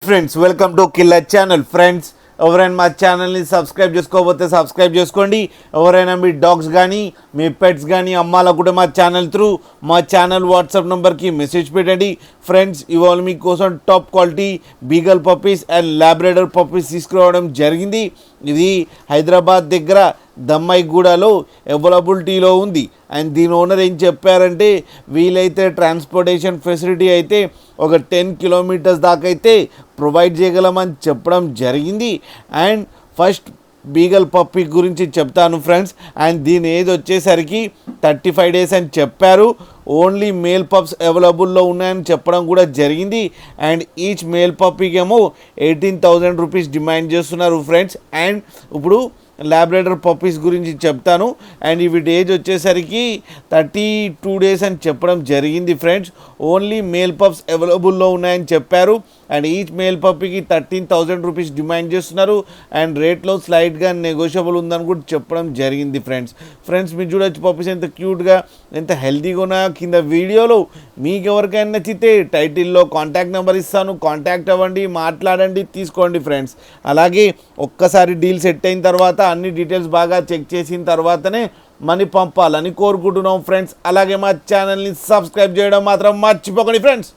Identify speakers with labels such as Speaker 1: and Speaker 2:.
Speaker 1: Friends welcome to killer channel. Friends ఎవరైనా మా ఛానల్ని సబ్స్క్రైబ్ చేసుకోకపోతే సబ్స్క్రైబ్ చేసుకోండి. ఎవరైనా మీ డాగ్స్ కానీ మీ పెట్స్ కానీ అమ్మాలకు కూడా మా ఛానల్ త్రూ మా ఛానల్ వాట్సాప్ నెంబర్కి మెసేజ్ పెట్టండి. ఫ్రెండ్స్ ఇవాళ మీకోసం top quality beagle puppies and Labrador puppies తీసుకురావడం జరిగింది. ఇది హైదరాబాద్ దగ్గర దమ్మాయిగూడలో అవైలబిలిటీలో ఉంది. అండ్ దీని ఓనర్ ఏం చెప్పారంటే వీలైతే ట్రాన్స్పోర్టేషన్ ఫెసిలిటీ అయితే ఒక 10 కిలోమీటర్స్ దాకా అయితే ప్రొవైడ్ చేయగలమని చెప్పడం జరిగింది. అండ్ ఫస్ట్ బీగల్ పప్పీ గురించి చెప్తాను ఫ్రెండ్స్. అండ్ దీని ఏజ్ వచ్చేసరికి 35 డేస్ అని చెప్పారు. ఓన్లీ మేల్ పప్స్ అవైలబుల్లో ఉన్నాయని చెప్పడం కూడా జరిగింది. అండ్ ఈచ్ మేల్ పప్పీకి ఏమో 18,000 రూపీస్ డిమాండ్ చేస్తున్నారు ఫ్రెండ్స్. అండ్ ఇప్పుడు లాబ్రాడర్ పప్పీస్ గురించి చెప్తాను. అండ్ వీటి ఏజ్ వచ్చేసరికి 32 డేస్ అని చెప్పడం జరిగింది ఫ్రెండ్స్. ఓన్లీ మేల్ పప్స్ అవైలబుల్లో ఉన్నాయని చెప్పారు. అండ్ ఈచ్ మేల్ పప్పీకి 13,000 రూపీస్ డిమాండ్ చేస్తున్నారు. అండ్ రేట్లో స్లైడ్గా నెగోషియబుల్ ఉందని కూడా చెప్పడం జరిగింది ఫ్రెండ్స్ మీరు చూడొచ్చు పప్పీస్ ఎంత క్యూట్గా ఎంత హెల్తీగా ఉన్నాయో. కింద వీడియోలో మీకు ఎవరికైనా నచ్చితే టైటిల్లో కాంటాక్ట్ నెంబర్ ఇస్తాను, కాంటాక్ట్ అవ్వండి, మాట్లాడండి, తీసుకోండి ఫ్రెండ్స్. అలాగే ఒక్కసారి డీల్ సెట్ అయిన తర్వాత అన్ని డీటెయిల్స్ బాగా చెక్ చేసిన తర్వాతనే మనీ పంపాలని కోరుకుంటున్నాం ఫ్రెండ్స్. అలాగే మా ఛానల్ని సబ్స్క్రైబ్ చేయడం మాత్రం మర్చిపోకండి ఫ్రెండ్స్.